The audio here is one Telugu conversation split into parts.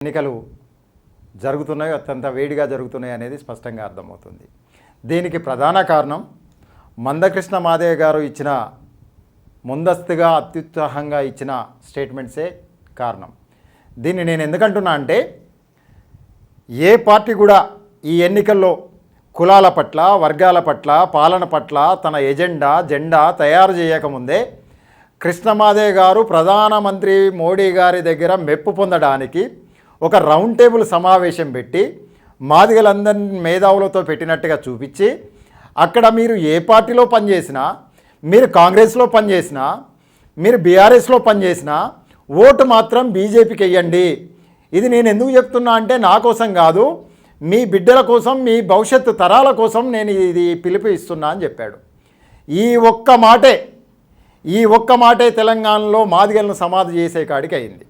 ఎన్నికలు జరుగుతున్నాయి, అత్యంత వేడిగా జరుగుతున్నాయి అనేది స్పష్టంగా అర్థమవుతుంది. దీనికి ప్రధాన కారణం మందకృష్ణ మాదేవ్ గారు ఇచ్చిన ముందస్తుగా అత్యుత్సాహంగా ఇచ్చిన స్టేట్మెంట్సే కారణం. దీన్ని నేను ఎందుకంటున్నా అంటే ఏ పార్టీ కూడా ఈ ఎన్నికల్లో కులాల పట్ల, వర్గాల పట్ల, పాలన పట్ల తన జెండా తయారు చేయకముందే కృష్ణమాదేవ్ గారు ప్రధానమంత్రి మోడీ గారి దగ్గర మెప్పు పొందడానికి ఒక రౌండ్ టేబుల్ సమావేశం పెట్టి మాదిగలందరినీ మేధావులతో పెట్టినట్టుగా చూపించి అక్కడ మీరు ఏ పార్టీలో పనిచేసినా, మీరు కాంగ్రెస్లో పనిచేసినా, మీరు బీఆర్ఎస్లో పనిచేసినా ఓటు మాత్రం బీజేపీకి వెయ్యండి. ఇది నేను ఎందుకు చెప్తున్నా అంటే నా కోసం కాదు, మీ బిడ్డల కోసం, మీ భవిష్యత్తు తరాల కోసం నేను ఇది పిలుపు ఇస్తున్నా అని చెప్పాడు. ఈ ఒక్క మాటే తెలంగాణలో మాదిగలను సమాధి చేసే కాడికి అయింది.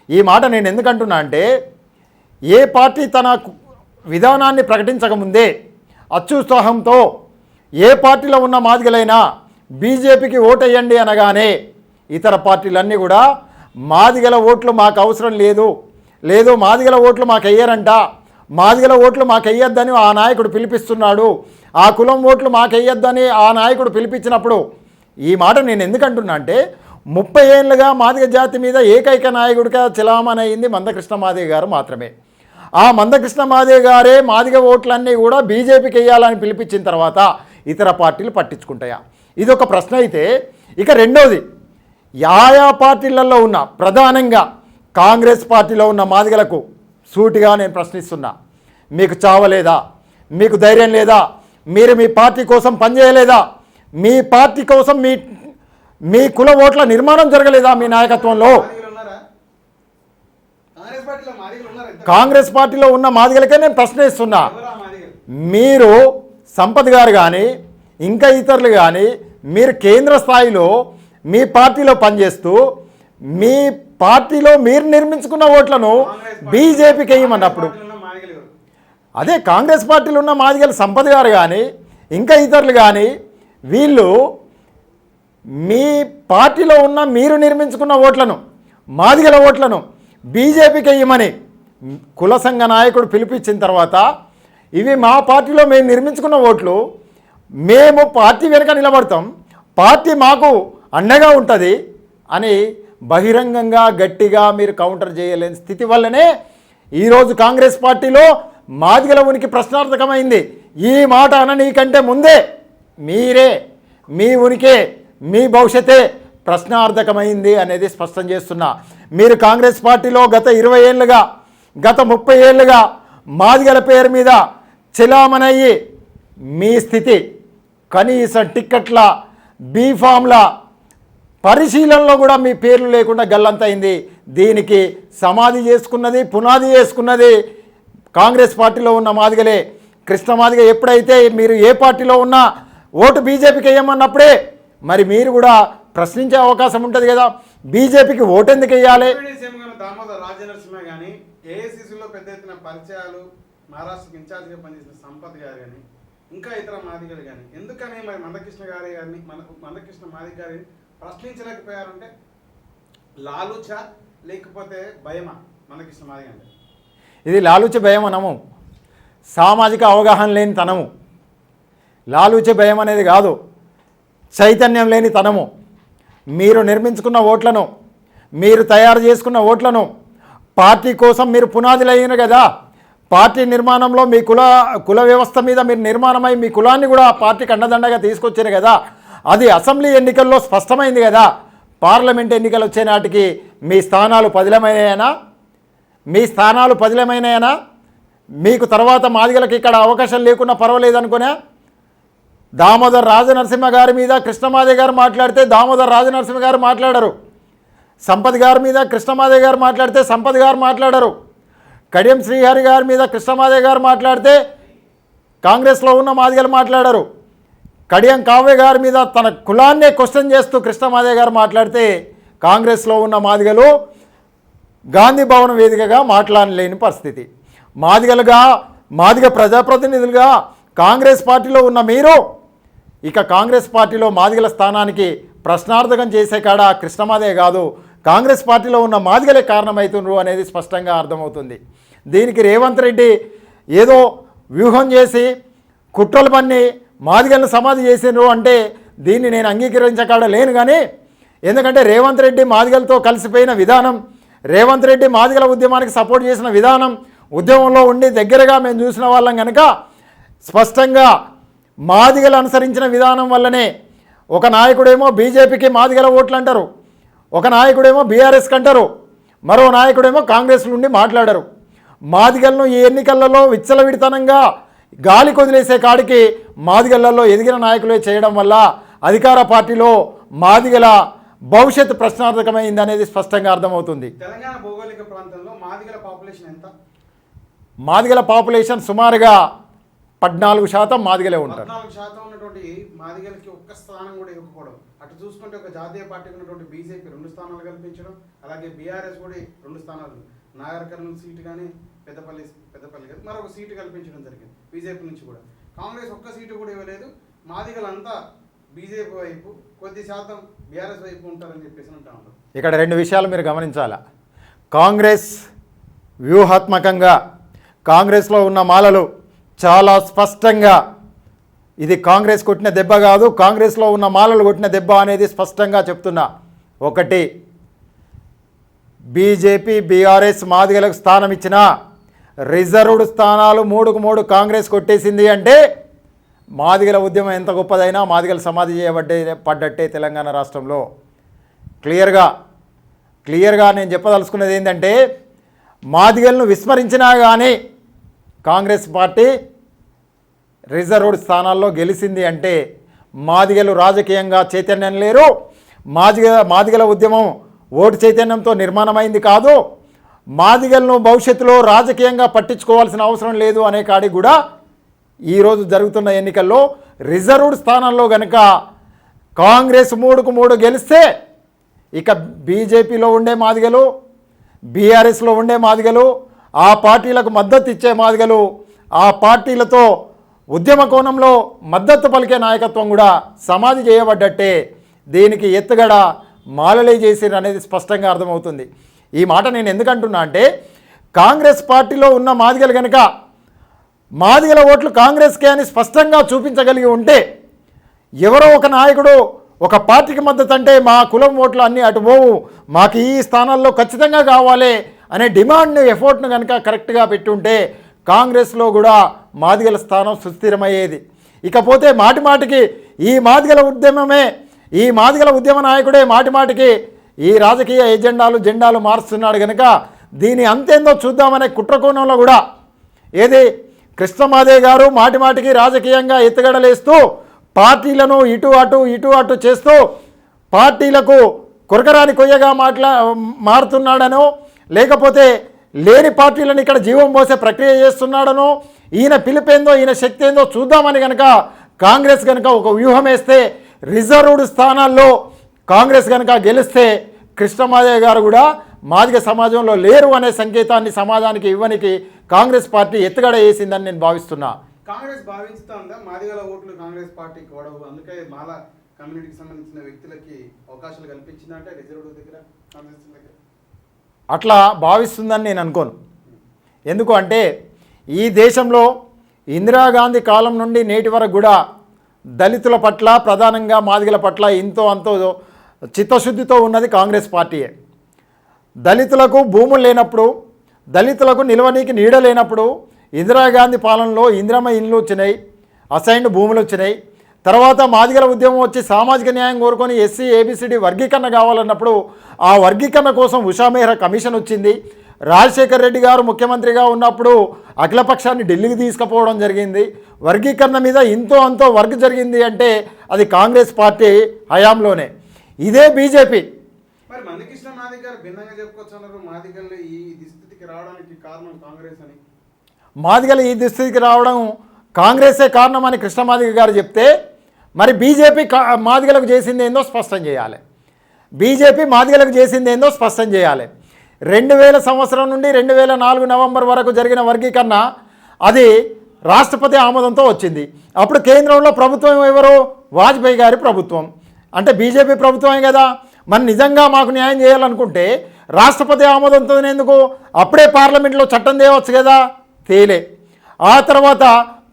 ఈ మాట నేను ఎందుకంటున్నా అంటే ఏ పార్టీ తన విధానాన్ని ప్రకటించకముందే అత్యుత్సాహంతో ఏ పార్టీలో ఉన్న మాదిగలైనా బీజేపీకి ఓటేయండి అనగానే ఇతర పార్టీలన్నీ కూడా మాదిగల ఓట్లు మాకు అవసరం లేదు మాదిగల ఓట్లు మాకు వెయ్యరంట, మాదిగల ఓట్లు మాకు వెయ్యొద్దని ఆ నాయకుడు పిలిపిస్తున్నాడు, ఆ కులం ఓట్లు మాకు వెయ్యొద్దని ఆ నాయకుడు పిలిపించినప్పుడు ఈ మాట నేను ఎందుకంటున్నా అంటే 30 ఏళ్ళుగా మాదిగ జాతి మీద ఏకైక నాయకుడిగా చలామణయింది మందకృష్ణ మాదేవ్ గారు మాత్రమే. ఆ మందకృష్ణ మాదేవ్ గారే మాదిగ ఓట్లన్నీ కూడా బీజేపీకి వెయ్యాలని పిలిపించిన తర్వాత ఇతర పార్టీలు పట్టించుకుంటాయా? ఇది ఒక ప్రశ్న అయితే, ఇక రెండోది, ఆయా పార్టీలలో ఉన్న ప్రధానంగా కాంగ్రెస్ పార్టీలో ఉన్న మాదిగలకు సూటిగా నేను ప్రశ్నిస్తున్నా, మీకు చావలేదా? మీకు ధైర్యం లేదా? మీరు మీ పార్టీ కోసం పనిచేయలేదా? మీ పార్టీ కోసం మీ కుల ఓట్ల నిర్మాణం జరగలేదా? మీ నాయకత్వంలో కాంగ్రెస్ పార్టీలో ఉన్న మాదిగలకే నేను ప్రశ్నిస్తున్నా. మీరు సంపత్ గారు కానీ ఇంకా ఇతరులు కానీ మీరు కేంద్ర స్థాయిలో మీ పార్టీలో పనిచేస్తూ మీ పార్టీలో మీరు నిర్మించుకున్న ఓట్లను బీజేపీకి వేయమన్నప్పుడు, అదే కాంగ్రెస్ పార్టీలో ఉన్న మాదిగలు సంపత్ గారు కానీ ఇంకా ఇతరులు కానీ వీళ్ళు మీ పార్టీలో ఉన్న మీరు నిర్మించుకున్న ఓట్లను, మాదిగల ఓట్లను బీజేపీకి వేయమని కుల సంఘ నాయకుడు పిలిపించిన తర్వాత ఇవి మా పార్టీలో మేము నిర్మించుకున్న ఓట్లు, మేము పార్టీ వెనుక నిలబడతాం, పార్టీ మాకు అండగా ఉంటుంది అని బహిరంగంగా గట్టిగా మీరు కౌంటర్ చేయలేని స్థితి వల్లనే ఈరోజు కాంగ్రెస్ పార్టీలో మాదిగల ఉనికి ప్రశ్నార్థకమైంది. ఈ మాట అననీకంటే ముందే మీ ఉనికే, మీ భవిష్యత్తే ప్రశ్నార్థకమైంది అనేది స్పష్టం చేస్తున్నా. మీరు కాంగ్రెస్ పార్టీలో గత 20 ఏళ్ళుగా, గత 30 ఏళ్ళుగా మాదిగల పేరు మీద చెలామణయ్యి మీ స్థితి కనీసం టిక్కెట్ల, బీఫామ్ల పరిశీలనలో కూడా మీ పేర్లు లేకుండా గల్లంతైంది. దీనికి సమాధి చేసుకున్నది, పునాది చేసుకున్నది కాంగ్రెస్ పార్టీలో ఉన్న మాదిగలే. కృష్ణ మాదిగ ఎప్పుడైతే మీరు ఏ పార్టీలో ఉన్నా ఓటు బీజేపీకి వేయమన్నప్పుడే మరి మీరు కూడా ప్రశ్నించే అవకాశం ఉంటుంది కదా, బీజేపీకి ఓటు ఎందుకు వేయాలి? దామోదర్ రాజనరసింహ కానీ, ఏఐసీసీలో పెద్ద ఎత్తున పరిచయాలు, మహారాష్ట్రకి ఇన్ఛార్జ్గా పనిచేసిన సంపత్ గారు కానీ ఇంకా ఇతర మాదిగలు కానీ ఎందుకని మరి మందకృష్ణ మాదిగ గారిని ప్రశ్నించలేకపోయారంటే లాలూచ లేకపోతే భయమా? మందకృష్ణ మాదిగ అంటే ఇది లాలూచ భయం అనము, సామాజిక అవగాహన లేని తనము. లాలూచ భయం అనేది కాదు, చైతన్యం లేని తనము. మీరు నిర్మించుకున్న ఓట్లను, మీరు తయారు చేసుకున్న ఓట్లను పార్టీ కోసం మీరు పునాదులు అయిన కదా, పార్టీ నిర్మాణంలో మీ కుల వ్యవస్థ మీద మీరు నిర్మాణమై మీ కులాన్ని కూడా పార్టీకి అండదండగా తీసుకొచ్చారు కదా, అది అసెంబ్లీ ఎన్నికల్లో స్పష్టమైంది కదా. పార్లమెంట్ ఎన్నికలు వచ్చే నాటికి మీ స్థానాలు పదిలమైనాయనా? మీకు తర్వాత మాదిగలకి ఇక్కడ అవకాశం లేకున్నా పర్వాలేదనుకునే దామోదర్ రాజనరసింహ గారి మీద కృష్ణమాదేవ్ గారు మాట్లాడితే దామోదర్ రాజనరసింహ గారు మాట్లాడరు, సంపత్ గారి మీద కృష్ణమాదేవ్ గారు మాట్లాడితే సంపత్ గారు మాట్లాడరు, కడియం శ్రీహరి గారి మీద కృష్ణమాదేవ్ గారు మాట్లాడితే కాంగ్రెస్లో ఉన్న మాదిగలు మాట్లాడరు, కడియం కావ్య గారి మీద తన కులాన్నే క్వశ్చన్ చేస్తూ కృష్ణమాదేవ్ గారు మాట్లాడితే కాంగ్రెస్లో ఉన్న మాదిగలు గాంధీ భవన్ వేదికగా మాట్లాడలేని పరిస్థితి. మాదిగ ప్రజాప్రతినిధులుగా కాంగ్రెస్ పార్టీలో ఉన్న మీరు ఇక కాంగ్రెస్ పార్టీలో మాదిగల స్థానానికి ప్రశ్నార్థకం చేసే కాడ కృష్ణమాదేవ్ కాదు, కాంగ్రెస్ పార్టీలో ఉన్న మాదిగలే కారణమవుతున్నారు అనేది స్పష్టంగా అర్థమవుతుంది. దీనికి రేవంత్ రెడ్డి ఏదో వ్యూహం చేసి కుట్రలు పన్ని మాదిగలను సమాధి చేసినారు అంటే దీన్ని నేను అంగీకరించకాడ లేను. కానీ ఎందుకంటే రేవంత్ రెడ్డి మాదిగలతో కలిసిపోయిన విధానం, రేవంత్ రెడ్డి మాదిగల ఉద్యమానికి సపోర్ట్ చేసిన విధానం, ఉద్యమంలో ఉండి దగ్గరగా మేము చూసిన వాళ్ళం కనుక స్పష్టంగా మాదిగలు అనుసరించిన విధానం వల్లనే ఒక నాయకుడేమో బీజేపీకి మాదిగల ఓట్లు అంటారు, ఒక నాయకుడేమో బీఆర్ఎస్కి అంటారు, మరో నాయకుడేమో కాంగ్రెస్ నుండి మాట్లాడరు. మాదిగలను ఈ ఎన్నికలలో విచ్చలవిడితనంగా గాలి కొదిలేసే కాడికి మాదిగలలో ఎదిగిన నాయకులే చేయడం వల్ల అధికార పార్టీలో మాదిగల భవిష్యత్తు ప్రశ్నార్థకమైంది అనేది స్పష్టంగా అర్థమవుతుంది. తెలంగాణ భౌగోళిక ప్రాంతంలో మాదిగల పాపులేషన్ ఎంత? మాదిగల పాపులేషన్ సుమారుగా 14% మాదిగలే ఉంటారు. 14% ఉన్నటువంటి మాదిగలకి ఒక్క స్థానం కూడా ఇవ్వకపోవడం, అటు చూసుకుంటే ఒక జాతీయ పార్టీకి ఉన్నటువంటి బీజేపీ 2 స్థానాలు కల్పించడం, అలాగే బీఆర్ఎస్ కూడా 2 స్థానాలు, నాగర్ కర్నూలు సీటు కానీ పెద్దపల్లి మరొక సీటు కల్పించడం జరిగింది బీజేపీ నుంచి కూడా. కాంగ్రెస్ ఒక్క సీటు కూడా ఇవ్వలేదు. మాదిగలంతా బీజేపీ వైపు, కొద్ది శాతం బీఆర్ఎస్ వైపు ఉంటారని చెప్పేసి అంటా ఉన్నారు. ఇక్కడ 2 విషయాలు మీరు గమనించాలా. కాంగ్రెస్ వ్యూహాత్మకంగా కాంగ్రెస్లో ఉన్న మాలలు చాలా స్పష్టంగా ఇది కాంగ్రెస్ కొట్టిన దెబ్బ కాదు, కాంగ్రెస్లో ఉన్న మాలలు కొట్టిన దెబ్బ అనేది స్పష్టంగా చెప్తున్నా. ఒకటి, బీజేపీ బీఆర్ఎస్ మాదిగలకు స్థానం ఇచ్చిన రిజర్వ్డ్ స్థానాలు 3కు 3 కాంగ్రెస్ కొట్టేసింది అంటే మాదిగల ఉద్యమం ఎంత గొప్పదైనా మాదిగల సమాధి పడ్డట్టే తెలంగాణ రాష్ట్రంలో. క్లియర్గా నేను చెప్పదలుచుకున్నది ఏంటంటే మాదిగలను విస్మరించినా కానీ కాంగ్రెస్ పార్టీ రిజర్వ్డ్ స్థానాల్లో గెలిచింది అంటే మాదిగలు రాజకీయంగా చైతన్యం లేరు, మాదిగల ఉద్యమం ఓటు చైతన్యంతో నిర్మాణమైంది కాదు, మాదిగలను భవిష్యత్తులో రాజకీయంగా పట్టించుకోవాల్సిన అవసరం లేదు అనే కాడికి కూడా ఈరోజు జరుగుతున్న ఎన్నికల్లో రిజర్వ్డ్ స్థానాల్లో కనుక కాంగ్రెస్ 3కు 3 గెలిస్తే ఇక బీజేపీలో ఉండే మాదిగలు, బీఆర్ఎస్లో ఉండే మాదిగలు, ఆ పార్టీలకు మద్దతు ఇచ్చే మాదిగలు, ఆ పార్టీలతో ఉద్యమ కోణంలో మద్దతు పలికే నాయకత్వం కూడా సమాధి చేయబడ్డట్టే. దీనికి ఎత్తుగడ మాలలే చేసిరు అనేది స్పష్టంగా అర్థమవుతుంది. ఈ మాట నేను ఎందుకంటున్నా అంటే కాంగ్రెస్ పార్టీలో ఉన్న మాదిగలు కనుక మాదిగల ఓట్లు కాంగ్రెస్కే అని స్పష్టంగా చూపించగలిగి ఉంటే, ఎవరో ఒక నాయకుడు ఒక పార్టీకి మద్దతు అంటే మా కులం ఓట్లు అన్నీ అటు పోవు, మాకు ఈ స్థానాల్లో ఖచ్చితంగా కావాలి అనే డిమాండ్ని ఎఫోర్ట్ను కనుక కరెక్ట్గా పెట్టుంటే కాంగ్రెస్లో కూడా మాదిగల స్థానం సుస్థిరమయ్యేది. ఇకపోతే మాటిమాటికి ఈ మాదిగల ఉద్యమమే, ఈ మాదిగల ఉద్యమ నాయకుడే మాటిమాటికి ఈ రాజకీయ జెండాలు మారుస్తున్నాడు కనుక దీని అంతేందో చూద్దామనే కుట్రకోణంలో కూడా ఏది కృష్ణమాదే గారు మాటిమాటికి రాజకీయంగా ఎత్తుగడలేస్తూ పార్టీలను ఇటు అటు చేస్తూ పార్టీలకు కొరకరాని కొయ్యగా మారుతున్నాడనో, లేకపోతే లేని పార్టీలను ఇక్కడ జీవం పోసే ప్రక్రియ చేస్తున్నాడనో, ఈయన పిలిపేందో ఈయన శక్తి ఏందో చూద్దామని కనుక కాంగ్రెస్ కనుక ఒక వ్యూహం వేస్తే రిజర్వ్డ్ స్థానాల్లో కాంగ్రెస్ కనుక గెలిస్తే కృష్ణమాదే గారు కూడా మాదిగ సమాజంలో లేరు అనే సంకేతాన్ని సమాజానికి ఇవ్వనికి కాంగ్రెస్ పార్టీ ఎత్తుగడ వేసిందని నేను భావిస్తున్నా. కాంగ్రెస్ భావిస్తూ ఉందా మాదిగల ఓట్లు కాంగ్రెస్ పార్టీకి ఓడవు, అందుకే మాల కమ్యూనిటీకి సంబంధించిన వ్యక్తులకి అవకాశాలు కల్పించిందంటే రిజర్వ్డ్ దగ్గర కాంగ్రెస్ దగ్గర అట్లా భావిస్తుందని నేను అనుకోను. ఎందుకు అంటే ఈ దేశంలో ఇందిరాగాంధీ కాలం నుండి నేటి వరకు కూడా దళితుల పట్ల, ప్రధానంగా మాదిగల పట్ల ఇంతో అంతో చిత్తశుద్ధితో ఉన్నది కాంగ్రెస్ పార్టీయే. దళితులకు భూములు లేనప్పుడు, దళితులకు నిలవనీకి నీడ లేనప్పుడు ఇందిరాగాంధీ పాలనలో ఇందిరమ్మ ఇండ్లు వచ్చినాయి, అసైన్డ్ భూములు వచ్చినాయి. తర్వాత మాదిగల ఉద్యమం వచ్చి సామాజిక న్యాయం కోరుకొని ఎస్సీ ఏబిసిడి వర్గీకరణ కావాలన్నప్పుడు ఆ వర్గీకరణ కోసం ఉషా మెహ్రా కమిషన్ వచ్చింది. రాజశేఖర్ రెడ్డి గారు ముఖ్యమంత్రిగా ఉన్నప్పుడు అఖిలపక్షాన్ని ఢిల్లీకి తీసుకుపోవడం జరిగింది. వర్గీకరణ మీద ఇంతో అంతో వర్క్ జరిగింది అంటే అది కాంగ్రెస్ పార్టీ హయాంలోనే. ఇదే బీజేపీ మరి మందకృష్ణ మాదిగ గారు భిన్నంగా చెప్పుకోవచ్చు, మాదిగలు ఈ దుస్థితికి రావడానికి కారణం కాంగ్రెస్ అని. మాదిగలు ఈ దుస్థితికి రావడం కాంగ్రెసే కారణం అని కృష్ణమాదిగ గారు చెప్తే మరి బీజేపీ మాదిగలకు చేసింది ఏందో స్పష్టం చేయాలి. బీజేపీ మాదిగలకు చేసింది ఏందో స్పష్టం చేయాలి. 2000 సంవత్సరం నుండి 2004 నవంబర్ వరకు జరిగిన వర్గీకరణ అది రాష్ట్రపతి ఆమోదంతో వచ్చింది. అప్పుడు కేంద్రంలో ప్రభుత్వం ఎవరు? వాజ్పేయి గారి ప్రభుత్వం. అంటే బీజేపీ ప్రభుత్వమే కదా. మరి నిజంగా మాకు న్యాయం చేయాలనుకుంటే రాష్ట్రపతి ఆమోదంతో ఎందుకు అప్పుడే పార్లమెంట్లో చట్టం తేవచ్చు కదా, తేలే. ఆ తర్వాత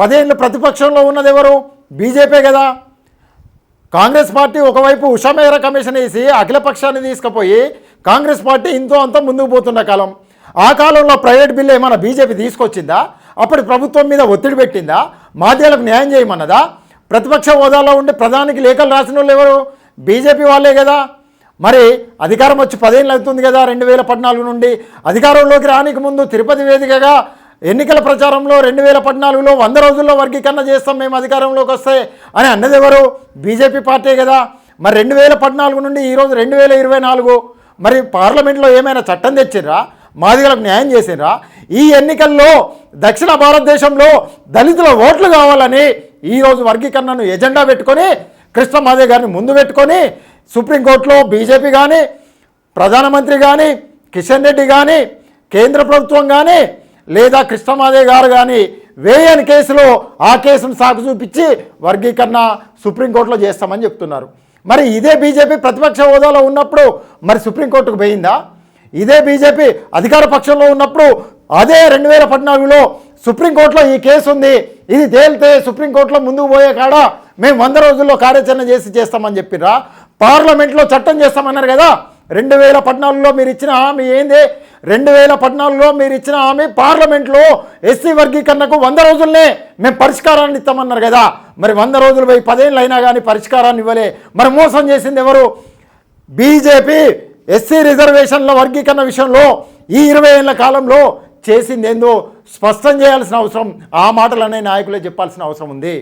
10 ఏళ్ళు ప్రతిపక్షంలో ఉన్నది ఎవరు? బీజేపీ కదా. కాంగ్రెస్ పార్టీ ఒకవైపు ఉషామేర కమిషన్ వేసి అఖిలపక్షాన్ని తీసుకుపోయి కాంగ్రెస్ పార్టీ ఇంతో అంతా ముందుకు పోతున్న కాలం. ఆ కాలంలో ప్రైవేట్ బిల్లు ఏమైనా బీజేపీ తీసుకొచ్చిందా? అప్పటి ప్రభుత్వం మీద ఒత్తిడి పెట్టిందా? మాధ్యాలకు న్యాయం చేయమన్నదా? ప్రతిపక్ష హోదాలో ఉండి ప్రధానికి లేఖలు రాసిన వాళ్ళు ఎవరు? బీజేపీ వాళ్ళే కదా. మరి అధికారం వచ్చి 10 ఏళ్ళు అవుతుంది కదా, 2014 నుండి. అధికారంలోకి రానికి ముందు తిరుపతి వేదికగా ఎన్నికల ప్రచారంలో 2014లో 100 రోజుల్లో వర్గీకరణ చేస్తాం మేము అధికారంలోకి వస్తే అని అన్నది ఎవరు? బీజేపీ పార్టీ కదా. మరి 2014 నుండి ఈరోజు 2024 మరి పార్లమెంట్లో ఏమైనా చట్టం తెచ్చిర్రా? మాదిగలకు న్యాయం చేసిర్రా? ఈ ఎన్నికల్లో దక్షిణ భారతదేశంలో దళితుల ఓట్లు కావాలని ఈరోజు వర్గీకరణను ఎజెండా పెట్టుకొని కృష్ణమాదే గారిని ముందు పెట్టుకొని సుప్రీంకోర్టులో బీజేపీ కానీ, ప్రధానమంత్రి కానీ, కిషన్ రెడ్డి కానీ, కేంద్ర ప్రభుత్వం కానీ, లేదా కృష్ణమాదే గారు కానీ వేయని కేసులో ఆ కేసును సాకు చూపించి వర్గీకరణ సుప్రీంకోర్టులో చేస్తామని చెప్తున్నారు. మరి ఇదే బీజేపీ ప్రతిపక్ష హోదాలో ఉన్నప్పుడు మరి సుప్రీంకోర్టుకు పోయిందా? ఇదే బీజేపీ అధికార పక్షంలో ఉన్నప్పుడు అదే 2014లో సుప్రీంకోర్టులో ఈ కేసు ఉంది, ఇది తేలితే సుప్రీంకోర్టులో ముందుకు పోయే కాడ మేము 100 రోజుల్లో కార్యాచరణ చేస్తామని చెప్పిర్రా? పార్లమెంట్లో చట్టం చేస్తామన్నారు కదా. 2014లో మీరు ఇచ్చిన హామీ ఏంది? 2014లో మీరు ఇచ్చిన హామీ పార్లమెంట్లో ఎస్సీ వర్గీకరణకు 100 రోజుల్నే మేము పరిష్కారాన్ని ఇస్తామన్నారు కదా. మరి 100 రోజులు పోయి 10 ఏళ్ళు అయినా కానీ పరిష్కారాన్ని ఇవ్వలే. మరి మోసం చేసింది ఎవరు? బీజేపీ. ఎస్సీ రిజర్వేషన్ల వర్గీకరణ విషయంలో ఈ 20 ఏళ్ల కాలంలో చేసింది ఏందో స్పష్టం చేయాల్సిన అవసరం, ఆ మాటలనే నాయకులే చెప్పాల్సిన అవసరం ఉంది.